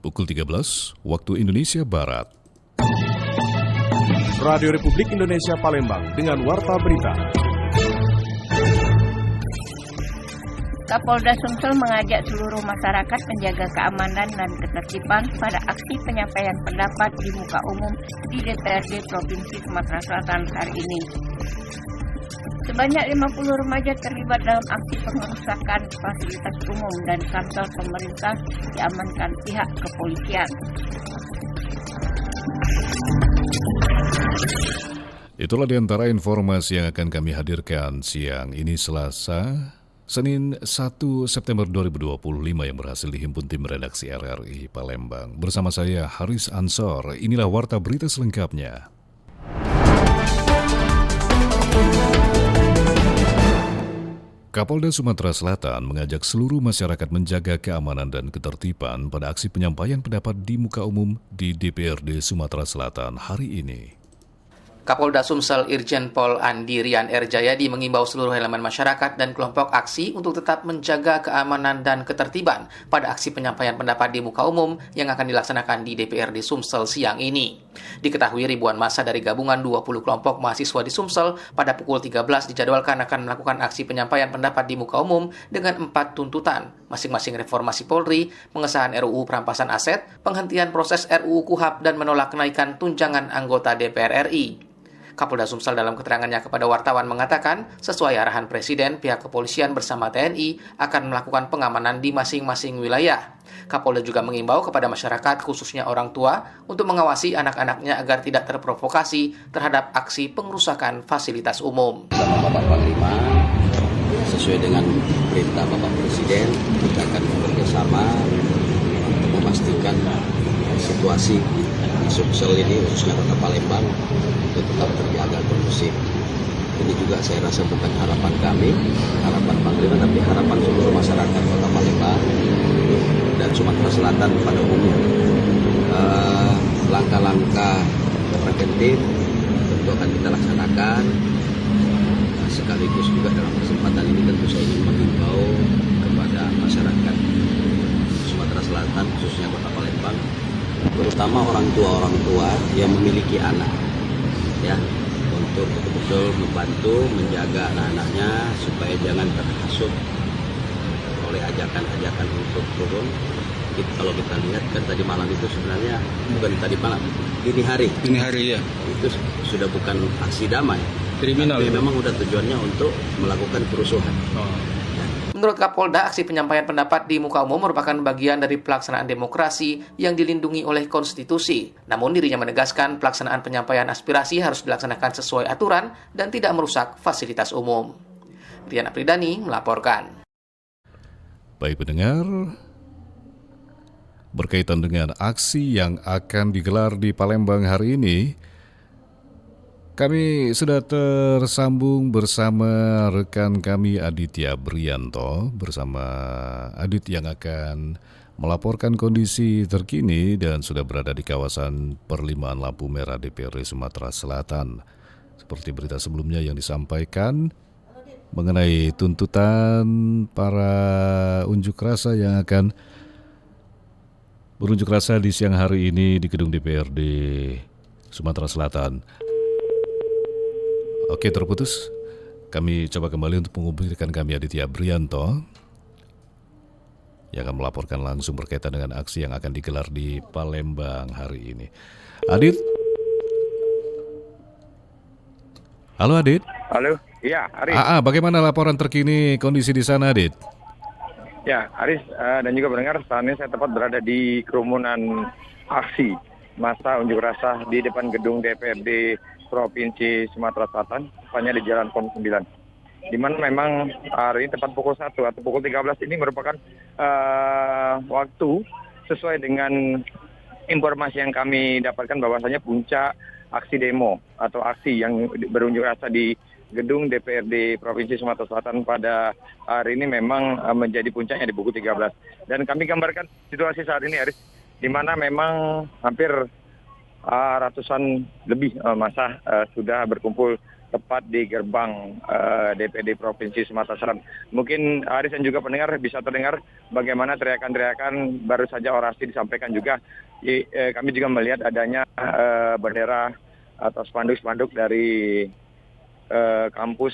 pukul 13 waktu Indonesia Barat. Radio Republik Indonesia Palembang dengan Warta Berita. Kapolda Sumsel mengajak seluruh masyarakat menjaga keamanan dan ketertiban pada aksi penyampaian pendapat di muka umum di DPRD Provinsi Sumatera Selatan hari ini. Sebanyak 50 remaja terlibat dalam aksi pengerusakan fasilitas umum dan kantor pemerintah diamankan pihak kepolisian. Itulah diantara informasi yang akan kami hadirkan siang ini Selasa, Senin 1 September 2025 yang berhasil dihimpun tim redaksi RRI Palembang. Bersama saya Haris Ansor, inilah Warta Berita selengkapnya. Kapolda Sumatera Selatan mengajak seluruh masyarakat menjaga keamanan dan ketertiban pada aksi penyampaian pendapat di muka umum di DPRD Sumatera Selatan hari ini. Kapolda Sumsel Irjen Pol Andi Rian R. Jayadi mengimbau seluruh elemen masyarakat dan kelompok aksi untuk tetap menjaga keamanan dan ketertiban pada aksi penyampaian pendapat di muka umum yang akan dilaksanakan di DPRD Sumsel siang ini. Diketahui ribuan massa dari gabungan 20 kelompok mahasiswa di Sumsel pada pukul 13 dijadwalkan akan melakukan aksi penyampaian pendapat di muka umum dengan 4 tuntutan, masing-masing reformasi Polri, pengesahan RUU perampasan aset, penghentian proses RUU KUHAP, dan menolak kenaikan tunjangan anggota DPR RI. Kapolda Sumsel dalam keterangannya kepada wartawan mengatakan, sesuai arahan Presiden, pihak kepolisian bersama TNI akan melakukan pengamanan di masing-masing wilayah. Kapolda juga mengimbau kepada masyarakat, khususnya orang tua, untuk mengawasi anak-anaknya agar tidak terprovokasi terhadap aksi pengerusakan fasilitas umum. Sama Bapak Panglima, sesuai dengan perintah Bapak Presiden, kita akan bekerjasama untuk memastikan situasi di Sumsel ini, khususnya Kota Palembang, tetap terjaga kondusif. Ini juga saya rasa bukan harapan kami, harapan Panglima, tapi harapan seluruh masyarakat Kota Palembang dan Sumatera Selatan pada umumnya. Langkah-langkah preventif tentu akan kita laksanakan. Sekaligus juga dalam kesempatan ini tentu saya ingin mengimbau kepada masyarakat Sumatera Selatan, khususnya Kota Palembang, terutama orang tua yang memiliki anak, ya, untuk betul-betul membantu menjaga anak-anaknya supaya jangan terhasut oleh ajakan-ajakan untuk turun. Kalau kita lihat kan tadi malam itu sebenarnya bukan tadi malam, dini hari ya, itu sudah bukan aksi damai, kriminal. Tapi memang udah tujuannya untuk melakukan kerusuhan. Menurut Kapolda, aksi penyampaian pendapat di muka umum merupakan bagian dari pelaksanaan demokrasi yang dilindungi oleh konstitusi. Namun dirinya menegaskan pelaksanaan penyampaian aspirasi harus dilaksanakan sesuai aturan dan tidak merusak fasilitas umum. Rian Apridani melaporkan. Baik pendengar, berkaitan dengan aksi yang akan digelar di Palembang hari ini, kami sudah tersambung bersama rekan kami Aditya Brianto bersama Adit yang akan melaporkan kondisi terkini dan sudah berada di kawasan Perlimaan Lampu Merah DPRD Sumatera Selatan. Seperti berita sebelumnya yang disampaikan mengenai tuntutan para unjuk rasa yang akan berunjuk rasa di siang hari ini di gedung DPRD Sumatera Selatan. Oke, terputus. Kami coba kembali untuk menghubungi kami Aditya Brianto yang akan melaporkan langsung berkaitan dengan aksi yang akan digelar di Palembang hari ini. Adit? Halo Adit? Halo, iya Aris. Bagaimana laporan terkini kondisi di sana Adit? Ya, Aris dan juga pendengar, saat ini saya tepat berada di kerumunan aksi massa unjuk rasa di depan gedung DPRD Provinsi Sumatera Selatan, tepatnya di Jalan Pom 9. Di mana memang hari ini tepat pukul 1 atau pukul 13 ini merupakan waktu sesuai dengan informasi yang kami dapatkan bahwasanya puncak aksi demo atau aksi yang berunjuk rasa di gedung DPRD Provinsi Sumatera Selatan pada hari ini memang menjadi puncaknya di pukul 13. Dan kami gambarkan situasi saat ini, Aris, di mana memang hampir ratusan lebih massa sudah berkumpul tepat di gerbang DPD Provinsi Sumatera Selatan. Mungkin Aris dan juga pendengar bisa terdengar bagaimana teriakan-teriakan baru saja orasi disampaikan juga. Kami juga melihat adanya bendera atau spanduk-spanduk dari kampus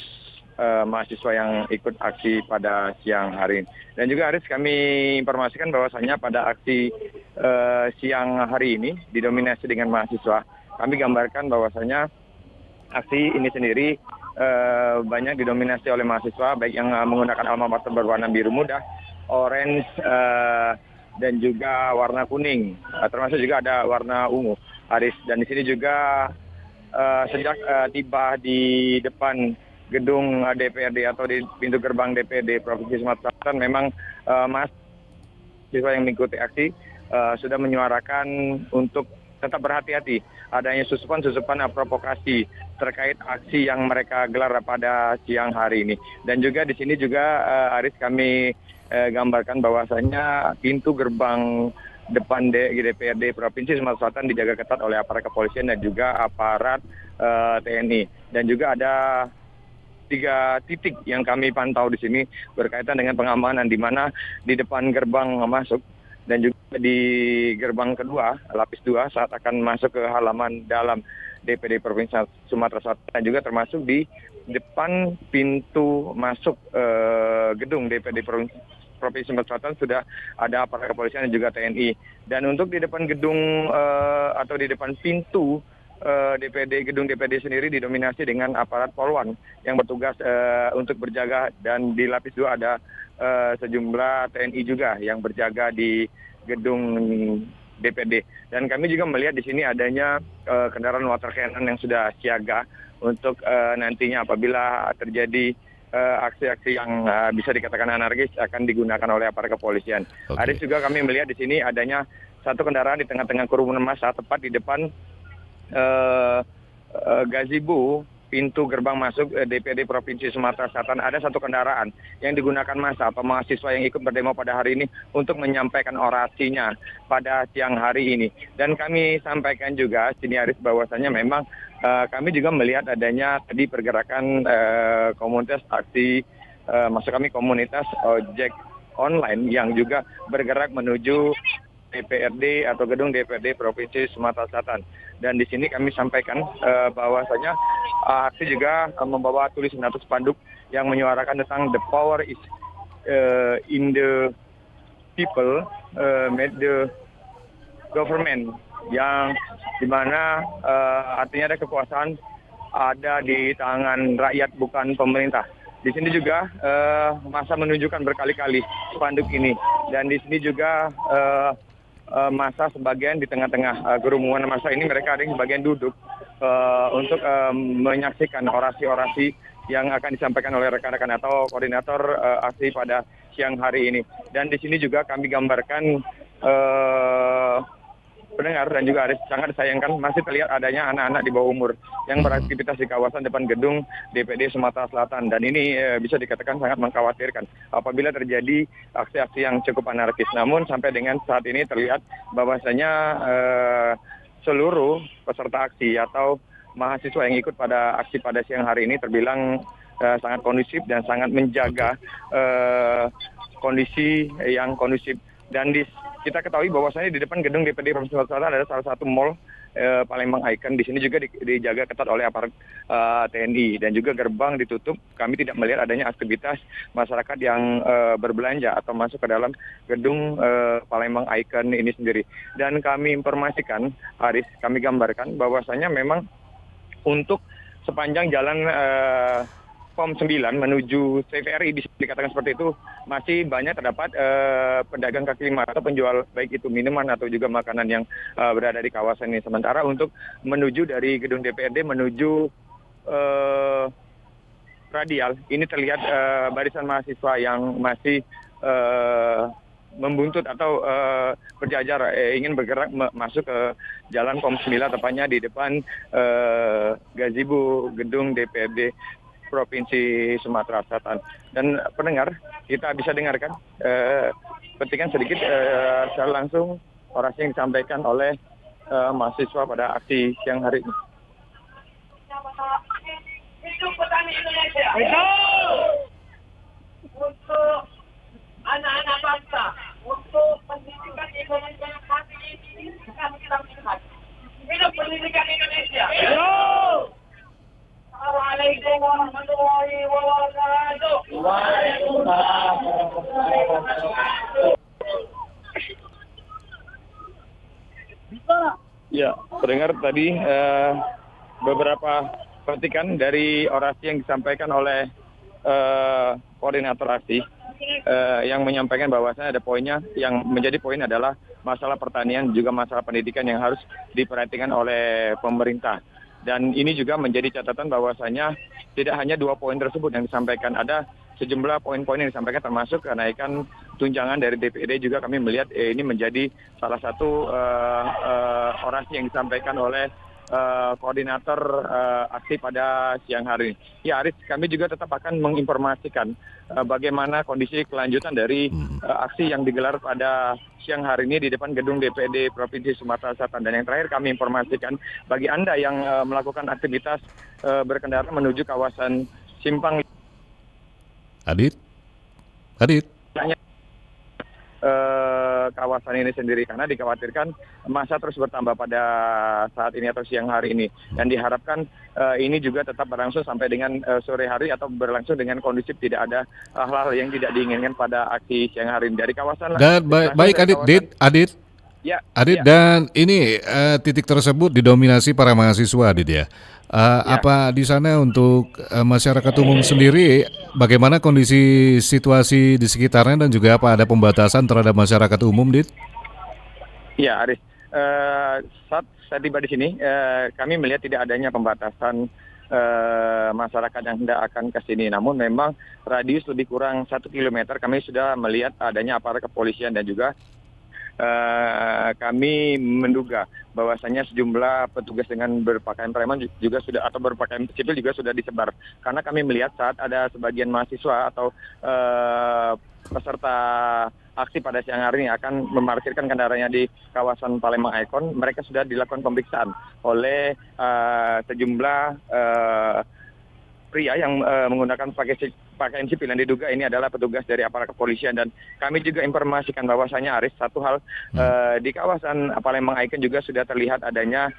mahasiswa yang ikut aksi pada siang hari ini. Dan juga Aris, kami informasikan bahwasannya pada aksi siang hari ini didominasi dengan mahasiswa. Kami gambarkan bahwasannya aksi ini sendiri banyak didominasi oleh mahasiswa, baik yang menggunakan alma mater berwarna biru muda, orange, dan juga warna kuning, termasuk juga ada warna ungu, Aris. Dan di sini juga sejak tiba di depan gedung DPRD atau di pintu gerbang DPRD Provinsi Sumatera Selatan, memang mahasiswa yang mengikuti aksi sudah menyuarakan untuk tetap berhati-hati adanya susupan-susupan provokasi terkait aksi yang mereka gelar pada siang hari ini. Dan juga di sini juga Aris, kami gambarkan bahwasanya pintu gerbang depan DPRD Provinsi Sumatera Selatan dijaga ketat oleh aparat kepolisian dan juga aparat TNI. Dan juga ada 3 titik yang kami pantau di sini berkaitan dengan pengamanan, di mana di depan gerbang masuk dan juga di gerbang kedua, lapis 2, saat akan masuk ke halaman dalam DPD Provinsi Sumatera Selatan, dan juga termasuk di depan pintu masuk gedung DPD Provinsi Sumatera Selatan sudah ada aparat kepolisian dan juga TNI. Dan untuk di depan gedung atau di depan pintu gedung DPD sendiri didominasi dengan aparat Polwan yang bertugas untuk berjaga, dan di lapis 2 ada sejumlah TNI juga yang berjaga di gedung DPD. Dan kami juga melihat di sini adanya kendaraan water cannon yang sudah siaga untuk nantinya apabila terjadi aksi-aksi yang bisa dikatakan anarkis akan digunakan oleh aparat kepolisian. Ada juga kami melihat di sini adanya satu kendaraan di tengah-tengah kerumunan massa tepat di depan gazebo pintu gerbang masuk DPD Provinsi Sumatera Selatan. Ada satu kendaraan yang digunakan massa atau mahasiswa yang ikut berdemo pada hari ini untuk menyampaikan orasinya pada siang hari ini. Dan kami sampaikan juga sini Aris bahwasannya memang kami juga melihat adanya tadi pergerakan komunitas aksi, maksud kami komunitas ojek online yang juga bergerak menuju DPRD atau gedung DPRD Provinsi Sumatera Selatan. Dan di sini kami sampaikan bahwasanya aksi juga membawa tulisan atau spanduk yang menyuarakan tentang the power is in the people, made the government, yang dimana artinya ada kekuasaan ada di tangan rakyat bukan pemerintah. Di sini juga massa menunjukkan berkali-kali spanduk ini, dan di sini juga massa sebagian di tengah-tengah kerumunan massa ini mereka ada yang sebagian duduk untuk menyaksikan orasi-orasi yang akan disampaikan oleh rekan-rekan atau koordinator aksi pada siang hari ini. Dan di sini juga kami gambarkan pendengar dan juga Aris, sangat disayangkan masih terlihat adanya anak-anak di bawah umur yang beraktivitas di kawasan depan gedung DPD Sumatera Selatan, dan ini bisa dikatakan sangat mengkhawatirkan apabila terjadi aksi-aksi yang cukup anarkis. Namun sampai dengan saat ini terlihat bahwasanya seluruh peserta aksi atau mahasiswa yang ikut pada aksi pada siang hari ini terbilang sangat kondusif dan sangat menjaga kondisi yang kondusif. Dan kita ketahui bahwasanya di depan gedung DPD Provinsi Sumatera Selatan ada salah satu mall Palembang Icon. Di sini juga dijaga ketat oleh aparat TNI, dan juga gerbang ditutup. Kami tidak melihat adanya aktivitas masyarakat yang berbelanja atau masuk ke dalam gedung Palembang Icon ini sendiri. Dan kami informasikan, Aris, kami gambarkan bahwasanya memang untuk sepanjang jalan POM 9 menuju TVRI bisa dikatakan seperti itu, masih banyak terdapat pedagang kaki lima atau penjual baik itu minuman atau juga makanan yang berada di kawasan ini. Sementara untuk menuju dari gedung DPRD menuju radial, ini terlihat barisan mahasiswa yang masih membuntut atau berjajar ingin bergerak masuk ke jalan POM 9, tepatnya di depan gazebo gedung DPRD Provinsi Sumatera Selatan. Dan pendengar, kita bisa dengarkan petikan sedikit secara langsung orasi yang disampaikan oleh mahasiswa pada aksi siang hari ini. maju petani Indonesia. Hidup! Untuk anak-anak bangsa, untuk pendidikan Indonesia yang mati ini, kami kita lihat. Hidup pendidikan Indonesia. Hidup! Assalamualaikum warahmatullahi wabarakatuh. Waalaikumsalam warahmatullahi wabarakatuh. Ya, terdengar tadi beberapa petikan dari orasi yang disampaikan oleh koordinator aksi yang menyampaikan bahwasanya ada poinnya yang menjadi poin adalah masalah pertanian juga masalah pendidikan yang harus diperhatikan oleh pemerintah. Dan ini juga menjadi catatan bahwasanya tidak hanya 2 poin tersebut yang disampaikan, ada sejumlah poin-poin yang disampaikan termasuk kenaikan tunjangan dari DPD juga kami melihat ini menjadi salah satu orasi yang disampaikan oleh koordinator aksi pada siang hari ini. Ya Aris, kami juga tetap akan menginformasikan bagaimana kondisi kelanjutan dari aksi yang digelar pada siang hari ini di depan gedung DPD Provinsi Sumatera Selatan. Dan yang terakhir kami informasikan bagi Anda yang melakukan aktivitas berkendara menuju kawasan Simpang Adit? Kawasan ini sendiri karena dikhawatirkan masa terus bertambah pada saat ini atau siang hari ini dan diharapkan ini juga tetap berlangsung sampai dengan sore hari atau berlangsung dengan kondusif, tidak ada hal-hal yang tidak diinginkan pada aksi siang hari ini dari kawasan. Dan baik Adit. Ya. Adit, ya. dan ini titik tersebut didominasi para mahasiswa, Adit ya. Apa di sana untuk masyarakat umum sendiri, bagaimana kondisi situasi di sekitarnya dan juga apa ada pembatasan terhadap masyarakat umum, Dit? Ya, Aris. Saat saya tiba di sini, kami melihat tidak adanya pembatasan masyarakat yang hendak akan ke sini. Namun memang radius lebih kurang 1 kilometer kami sudah melihat adanya aparat kepolisian dan juga kami menduga bahwasanya sejumlah petugas dengan berpakaian preman juga sudah atau berpakaian sipil juga sudah disebar. Karena kami melihat saat ada sebagian mahasiswa atau peserta aksi pada siang hari ini akan memarkirkan kendaraannya di kawasan Palembang Icon, mereka sudah dilakukan pemeriksaan oleh sejumlah pria yang menggunakan pakaian sipil yang diduga ini adalah petugas dari aparat kepolisian. Dan kami juga informasikan bahwasanya Aris, satu hal di kawasan Palembang Icon juga sudah terlihat adanya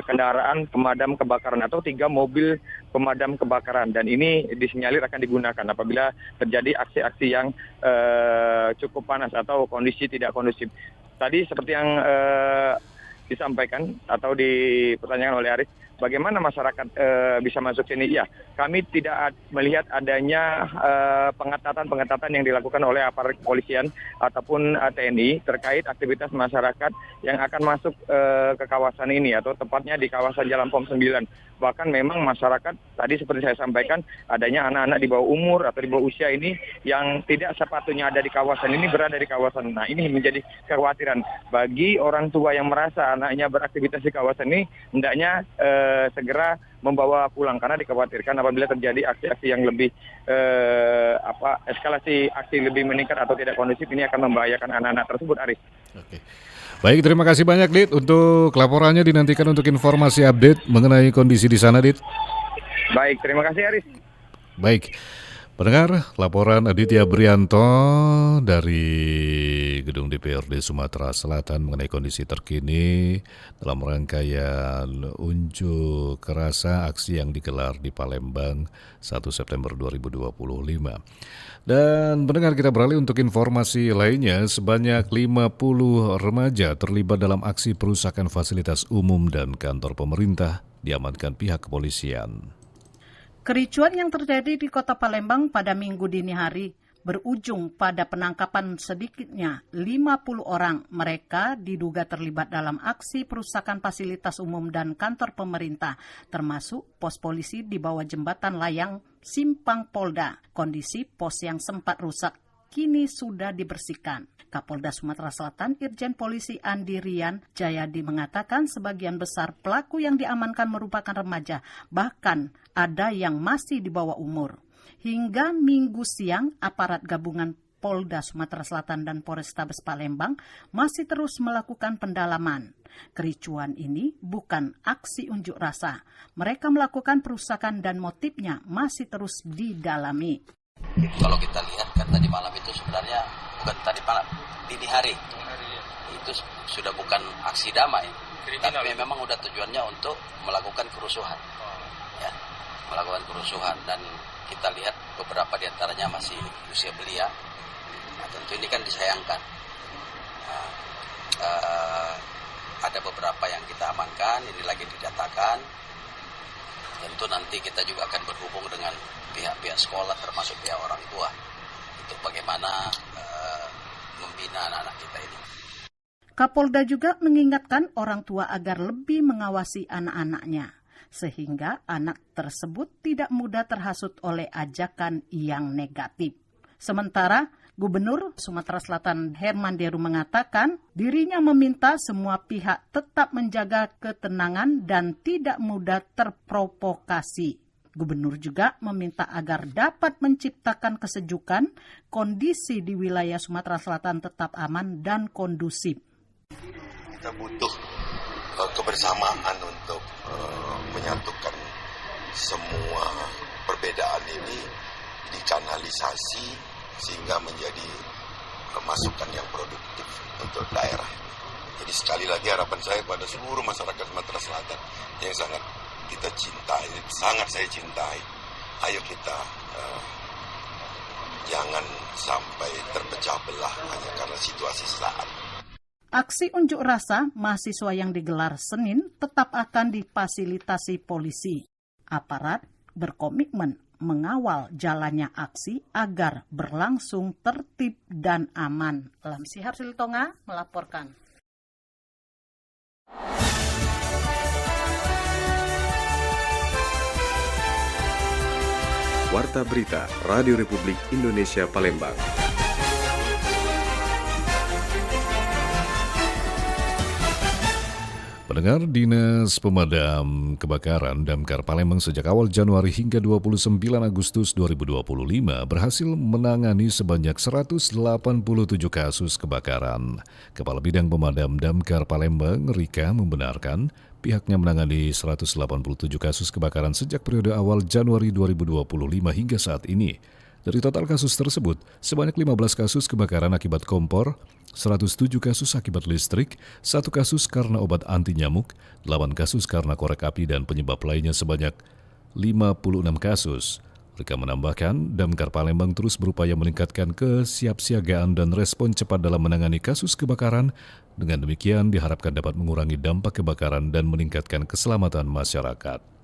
kendaraan pemadam kebakaran atau 3 mobil pemadam kebakaran, dan ini disinyalir akan digunakan apabila terjadi aksi-aksi yang cukup panas atau kondisi tidak kondusif. Tadi seperti yang disampaikan atau dipertanyakan oleh Aris, bagaimana masyarakat bisa masuk sini? Ya, kami tidak melihat adanya pengetatan yang dilakukan oleh aparat kepolisian ataupun TNI terkait aktivitas masyarakat yang akan masuk ke kawasan ini atau tepatnya di kawasan Jalan POM 9. Bahkan memang masyarakat tadi seperti saya sampaikan adanya anak-anak di bawah umur atau di bawah usia ini yang tidak sepatutnya ada di kawasan ini berada di kawasan. Nah, ini menjadi kekhawatiran bagi orang tua yang merasa anaknya beraktivitas di kawasan ini, hendaknya segera membawa pulang karena dikhawatirkan apabila terjadi aksi-aksi yang lebih eskalasi aksi lebih meningkat atau tidak kondusif, ini akan membahayakan anak-anak tersebut, Aris. Oke. Baik, terima kasih banyak, Dit, untuk laporannya. Dinantikan untuk informasi update mengenai kondisi di sana, Dit. Baik, terima kasih, Aris. Baik, pendengar, laporan Aditya Brianto dari Gedung DPRD Sumatera Selatan mengenai kondisi terkini dalam rangkaian unjuk rasa aksi yang digelar di Palembang 1 September 2025. Dan pendengar, kita beralih untuk informasi lainnya. Sebanyak 50 remaja terlibat dalam aksi perusakan fasilitas umum dan kantor pemerintah diamankan pihak kepolisian. Kericuan yang terjadi di Kota Palembang pada Minggu dini hari berujung pada penangkapan sedikitnya 50 orang. Mereka diduga terlibat dalam aksi perusakan fasilitas umum dan kantor pemerintah, termasuk pos polisi di bawah jembatan layang Simpang Polda. Kondisi pos yang sempat rusak kini sudah dibersihkan. Kapolda Sumatera Selatan Irjen Polisi Andi Rian Jayadi mengatakan sebagian besar pelaku yang diamankan merupakan remaja, bahkan ada yang masih di bawah umur. Hingga Minggu siang, aparat gabungan Polda Sumatera Selatan dan Polrestabes Palembang masih terus melakukan pendalaman. Kericuan ini bukan aksi unjuk rasa. Mereka melakukan perusakan dan motifnya masih terus didalami. Kalau kita lihat kan tadi malam itu sebenarnya bukan tadi malam, dini hari. Itu sudah bukan aksi damai, tapi memang udah tujuannya untuk melakukan kerusuhan. Ya, melakukan kerusuhan dan kita lihat beberapa di antaranya masih usia belia. Nah, tentu ini kan disayangkan. Nah, ada beberapa yang kita amankan, ini lagi didatakan. Tentu nanti kita juga akan berhubung dengan pihak-pihak sekolah termasuk pihak orang tua untuk bagaimana membina anak-anak kita ini. Kapolda juga mengingatkan orang tua agar lebih mengawasi anak-anaknya, sehingga anak tersebut tidak mudah terhasut oleh ajakan yang negatif. Sementara Gubernur Sumatera Selatan Herman Deru mengatakan dirinya meminta semua pihak tetap menjaga ketenangan dan tidak mudah terprovokasi. Gubernur juga meminta agar dapat menciptakan kesejukan, kondisi di wilayah Sumatera Selatan tetap aman dan kondusif. Kita butuh kebersamaan untuk menyatukan semua perbedaan ini, dikanalisasi sehingga menjadi masukan yang produktif untuk daerah. Jadi sekali lagi harapan saya pada seluruh masyarakat Sumatera Selatan yang sangat kita cintai, sangat saya cintai. Ayo kita jangan sampai terpecah belah hanya karena situasi saat. Aksi unjuk rasa mahasiswa yang digelar Senin tetap akan difasilitasi polisi. Aparat berkomitmen mengawal jalannya aksi agar berlangsung tertib dan aman. Lamsihar Silitonga melaporkan. Warta Berita Radio Republik Indonesia Palembang. Pendengar, Dinas Pemadam Kebakaran Damkar Palembang sejak awal Januari hingga 29 Agustus 2025 berhasil menangani sebanyak 187 kasus kebakaran. Kepala Bidang Pemadam Damkar Palembang, Rika, membenarkan pihaknya menangani 187 kasus kebakaran sejak periode awal Januari 2025 hingga saat ini. Dari total kasus tersebut, sebanyak 15 kasus kebakaran akibat kompor, 107 kasus akibat listrik, 1 kasus karena obat anti nyamuk, 8 kasus karena korek api dan penyebab lainnya sebanyak 56 kasus. Rika menambahkan, Damkar Palembang terus berupaya meningkatkan kesiapsiagaan dan respon cepat dalam menangani kasus kebakaran. Dengan demikian diharapkan dapat mengurangi dampak kebakaran dan meningkatkan keselamatan masyarakat.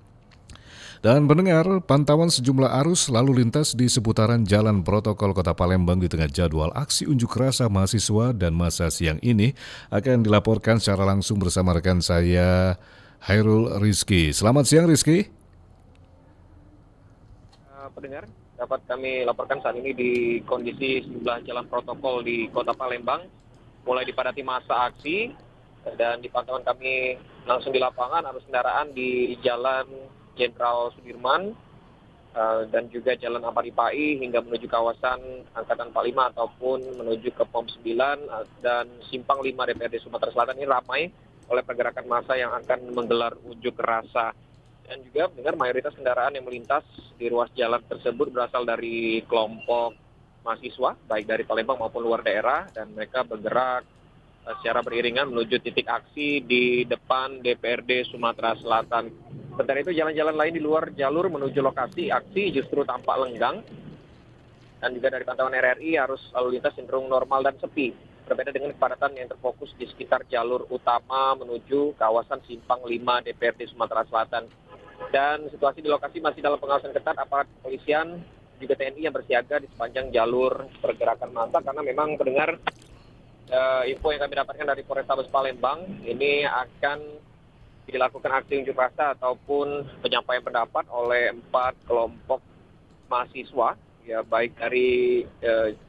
Dan pendengar, pantauan sejumlah arus lalu lintas di seputaran Jalan Protokol Kota Palembang di tengah jadwal aksi unjuk rasa mahasiswa dan masa siang ini akan dilaporkan secara langsung bersama rekan saya, Hairul Rizky. Selamat siang, Rizky. Pendengar, dapat kami laporkan saat ini di kondisi sejumlah jalan protokol di Kota Palembang mulai dipadati massa aksi, dan di pantauan kami langsung di lapangan arus kendaraan di Jalan Jenderal Sudirman dan juga Jalan Ampari Pai hingga menuju kawasan Angkatan 45 ataupun menuju ke POM 9 dan Simpang 5 DPRD Sumatera Selatan ini ramai oleh pergerakan massa yang akan menggelar unjuk rasa. Dan juga mendengar mayoritas kendaraan yang melintas di ruas jalan tersebut berasal dari kelompok mahasiswa, baik dari Palembang maupun luar daerah, dan mereka bergerak secara beriringan menuju titik aksi di depan DPRD Sumatera Selatan. Sementara itu jalan-jalan lain di luar jalur menuju lokasi aksi justru tampak lenggang, dan juga dari pantauan RRI arus lalu lintas cenderung normal dan sepi, berbeda dengan kepadatan yang terfokus di sekitar jalur utama menuju kawasan Simpang 5 DPRD Sumatera Selatan. Dan situasi di lokasi masih dalam pengawasan ketat aparat kepolisian juga TNI yang bersiaga di sepanjang jalur pergerakan massa, karena memang pendengar info yang kami dapatkan dari Polrestabes Palembang ini akan dilakukan aksi unjuk rasa ataupun penyampaian pendapat oleh 4 kelompok mahasiswa, ya baik dari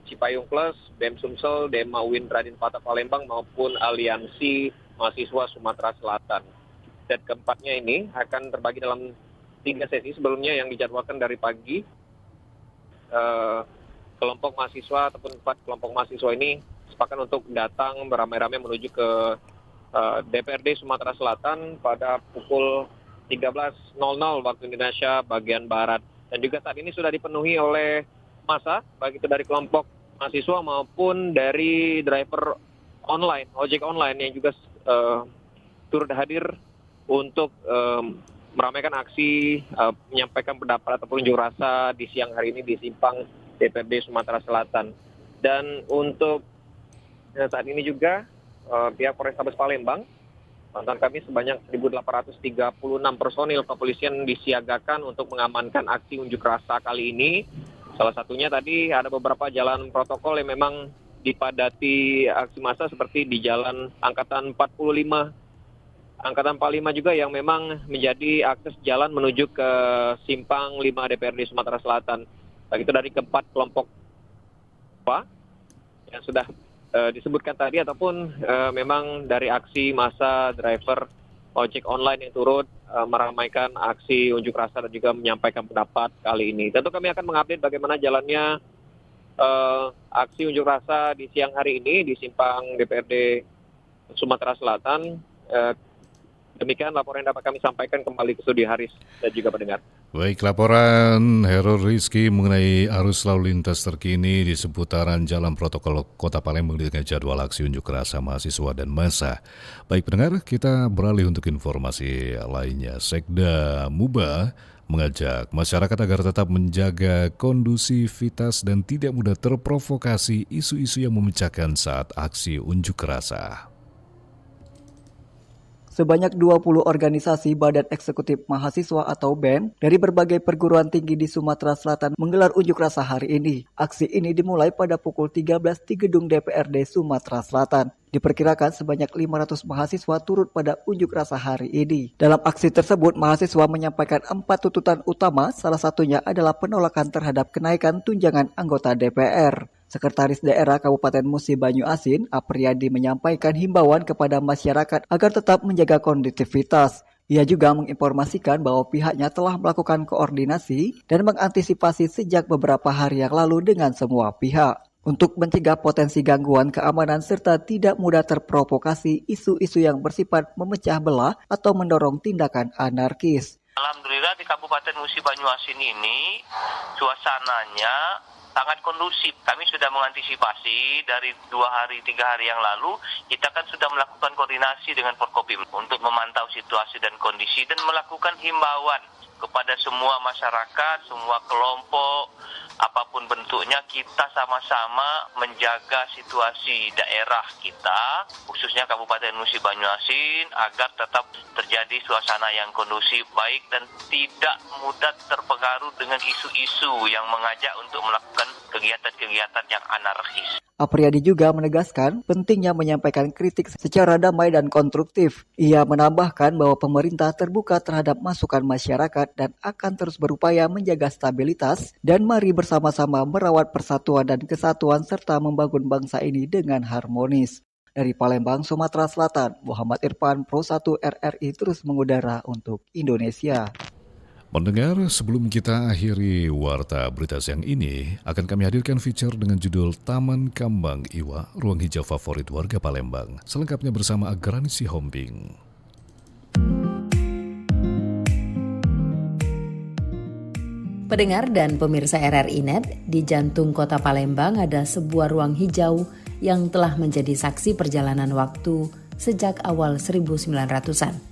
Cipayung Plus, BEM Sumsel, Dema UIN Radin Fatah Palembang maupun Aliansi Mahasiswa Sumatera Selatan. Dan keempatnya ini akan terbagi dalam 3 sesi sebelumnya yang dijadwalkan dari pagi kelompok mahasiswa ataupun 4 kelompok mahasiswa ini sepakat untuk datang beramai-ramai menuju ke DPRD Sumatera Selatan pada pukul 13.00 waktu Indonesia bagian Barat. Dan juga saat ini sudah dipenuhi oleh massa, baik itu dari kelompok mahasiswa maupun dari driver online, ojek online yang juga turut hadir untuk meramaikan aksi menyampaikan pendapat ataupun unjuk rasa di siang hari ini di simpang DPRD Sumatera Selatan. Dan untuk saat ini juga pihak Polrestabes Palembang, pantauan kami sebanyak 1.836 personil kepolisian disiagakan untuk mengamankan aksi unjuk rasa kali ini. Salah satunya tadi ada beberapa jalan protokol yang memang dipadati aksi massa seperti di Jalan Angkatan 45. Angkatan 45 juga yang memang menjadi akses jalan menuju ke Simpang 5 DPRD Sumatera Selatan. Baik itu dari keempat kelompok yang sudah disebutkan tadi ataupun memang dari aksi massa driver ojek online yang turut meramaikan aksi unjuk rasa dan juga menyampaikan pendapat kali ini. Tentu kami akan mengupdate bagaimana jalannya aksi unjuk rasa di siang hari ini di simpang DPRD Sumatera Selatan. Demikian laporan yang dapat kami sampaikan, kembali ke studi Haris dan juga pendengar. Baik, laporan Herul Rizky mengenai arus lalu lintas terkini di seputaran Jalan Protokol Kota Palembang dengan jadwal aksi unjuk rasa mahasiswa dan massa. Baik pendengar, kita beralih untuk informasi lainnya. Sekda Muba mengajak masyarakat agar tetap menjaga kondusivitas dan tidak mudah terprovokasi isu-isu yang memecahkan saat aksi unjuk rasa. Sebanyak 20 organisasi Badan Eksekutif Mahasiswa atau BEM dari berbagai perguruan tinggi di Sumatera Selatan menggelar unjuk rasa hari ini. Aksi ini dimulai pada pukul 13 di gedung DPRD Sumatera Selatan. Diperkirakan sebanyak 500 mahasiswa turut pada unjuk rasa hari ini. Dalam aksi tersebut, mahasiswa menyampaikan 4 tuntutan utama, salah satunya adalah penolakan terhadap kenaikan tunjangan anggota DPR. Sekretaris Daerah Kabupaten Musi Banyu Asin, Apriyadi, menyampaikan himbauan kepada masyarakat agar tetap menjaga kondutivitas. Ia juga menginformasikan bahwa pihaknya telah melakukan koordinasi dan mengantisipasi sejak beberapa hari yang lalu dengan semua pihak untuk mencegah potensi gangguan keamanan serta tidak mudah terprovokasi isu-isu yang bersifat memecah belah atau mendorong tindakan anarkis. Alhamdulillah di Kabupaten Musi Banyu Asin ini suasananya sangat kondusif. Kami sudah mengantisipasi dari 2 hari, 3 hari yang lalu. Kita kan sudah melakukan koordinasi dengan Forkopim untuk memantau situasi dan kondisi dan melakukan himbauan kepada semua masyarakat, semua kelompok, apapun bentuknya, kita sama-sama menjaga situasi daerah kita, khususnya Kabupaten Musi Banyu Asin, agar tetap terjadi suasana yang kondusif, baik dan tidak mudah terpengaruh dengan isu-isu yang mengajak untuk melakukan kegiatan-kegiatan yang anarkis. Apriyadi juga menegaskan pentingnya menyampaikan kritik secara damai dan konstruktif. Ia menambahkan bahwa pemerintah terbuka terhadap masukan masyarakat dan akan terus berupaya menjaga stabilitas dan mari bersama-sama merawat persatuan dan kesatuan serta membangun bangsa ini dengan harmonis. Dari Palembang, Sumatera Selatan, Muhammad Irfan, Pro 1 RRI terus mengudara untuk Indonesia. Mendengar, sebelum kita akhiri warta berita siang ini, akan kami hadirkan feature dengan judul Taman Kambang Iwa, ruang hijau favorit warga Palembang. Selengkapnya bersama Agrani Sihombing. Pendengar dan pemirsa RRI Net, di jantung kota Palembang ada sebuah ruang hijau yang telah menjadi saksi perjalanan waktu sejak awal 1900-an.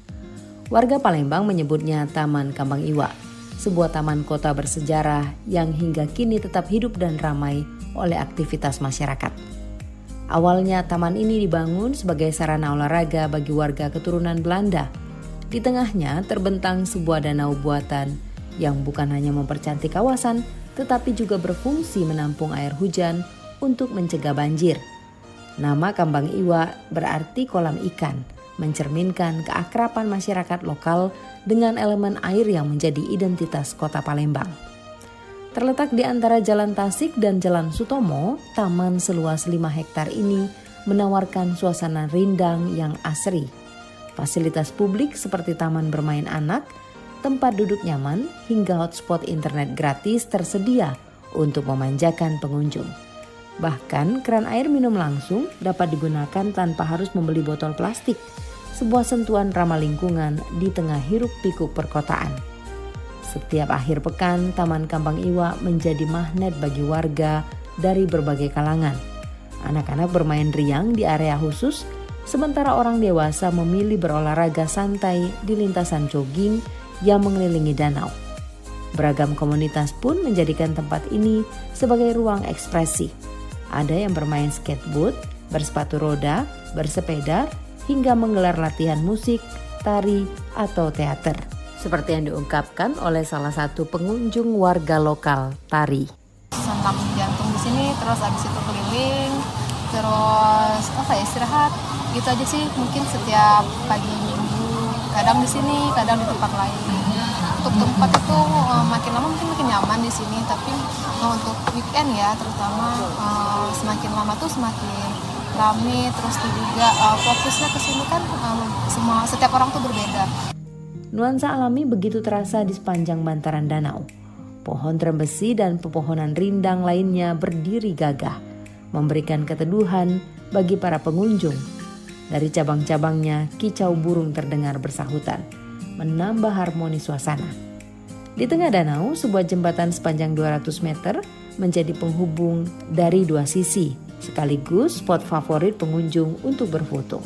Warga Palembang menyebutnya Taman Kambang Iwa, sebuah taman kota bersejarah yang hingga kini tetap hidup dan ramai oleh aktivitas masyarakat. Awalnya taman ini dibangun sebagai sarana olahraga bagi warga keturunan Belanda. Di tengahnya terbentang sebuah danau buatan yang bukan hanya mempercantik kawasan, tetapi juga berfungsi menampung air hujan untuk mencegah banjir. Nama Kambang Iwa berarti kolam ikan, mencerminkan keakraban masyarakat lokal dengan elemen air yang menjadi identitas kota Palembang. Terletak di antara Jalan Tasik dan Jalan Sutomo, taman seluas 5 hektar ini menawarkan suasana rindang yang asri. Fasilitas publik seperti taman bermain anak, tempat duduk nyaman, hingga hotspot internet gratis tersedia untuk memanjakan pengunjung. Bahkan keran air minum langsung dapat digunakan tanpa harus membeli botol plastik. Sebuah sentuhan ramah lingkungan di tengah hiruk-pikuk perkotaan. Setiap akhir pekan, Taman Kampang Iwa menjadi magnet bagi warga dari berbagai kalangan. Anak-anak bermain riang di area khusus, sementara orang dewasa memilih berolahraga santai di lintasan jogging yang mengelilingi danau. Beragam komunitas pun menjadikan tempat ini sebagai ruang ekspresi. Ada yang bermain skateboard, bersepatu roda, bersepeda, hingga menggelar latihan musik, tari, atau teater. Seperti yang diungkapkan oleh salah satu pengunjung warga lokal, Tari. Senam jantung di sini, terus abis itu keliling, terus istirahat. Gitu aja sih, mungkin setiap pagi minggu, kadang di sini, kadang di tempat lain. Untuk tempat itu makin lama mungkin makin nyaman di sini, tapi untuk weekend ya terutama semakin lama tuh semakin rame, terus juga fokusnya ke sini kan setiap orang tuh berbeda. Nuansa alami begitu terasa di sepanjang bantaran danau. Pohon trembesi dan pepohonan rindang lainnya berdiri gagah, memberikan keteduhan bagi para pengunjung. Dari cabang-cabangnya, kicau burung terdengar bersahutan, menambah harmoni suasana. Di tengah danau, sebuah jembatan sepanjang 200 meter menjadi penghubung dari dua sisi, sekaligus spot favorit pengunjung untuk berfoto.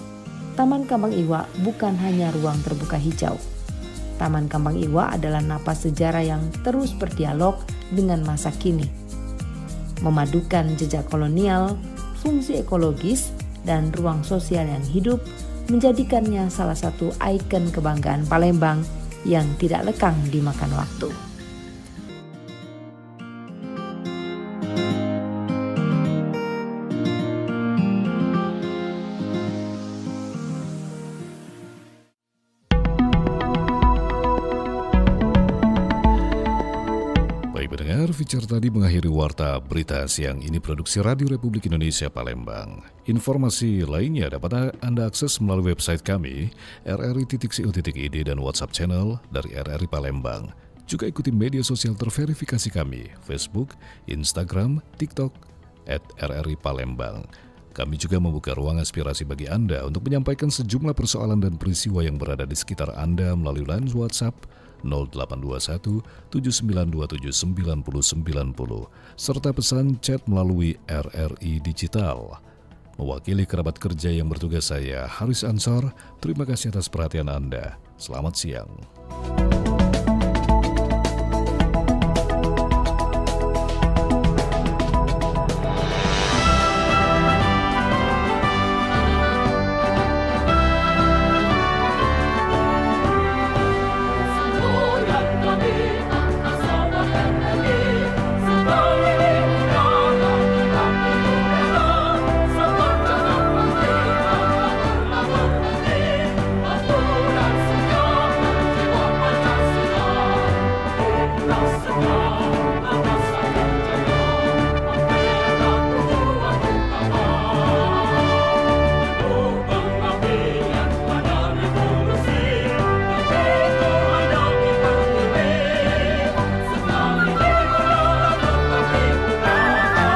Taman Kampang Iwa bukan hanya ruang terbuka hijau. Taman Kampang Iwa adalah napas sejarah yang terus berdialog dengan masa kini. Memadukan jejak kolonial, fungsi ekologis, dan ruang sosial yang hidup menjadikannya salah satu ikon kebanggaan Palembang yang tidak lekang dimakan waktu. Feature tadi mengakhiri warta berita siang ini produksi Radio Republik Indonesia Palembang. Informasi lainnya dapat Anda akses melalui website kami rri.co.id dan WhatsApp channel dari RRI Palembang. Juga ikuti media sosial terverifikasi kami, Facebook, Instagram, TikTok @RRI Palembang. Kami juga membuka ruang aspirasi bagi Anda untuk menyampaikan sejumlah persoalan dan peristiwa yang berada di sekitar Anda melalui line WhatsApp 0821 7927 9090 serta pesan chat melalui RRI Digital. Mewakili kerabat kerja yang bertugas saya, Haris Ansor, terima kasih atas perhatian Anda. Selamat siang.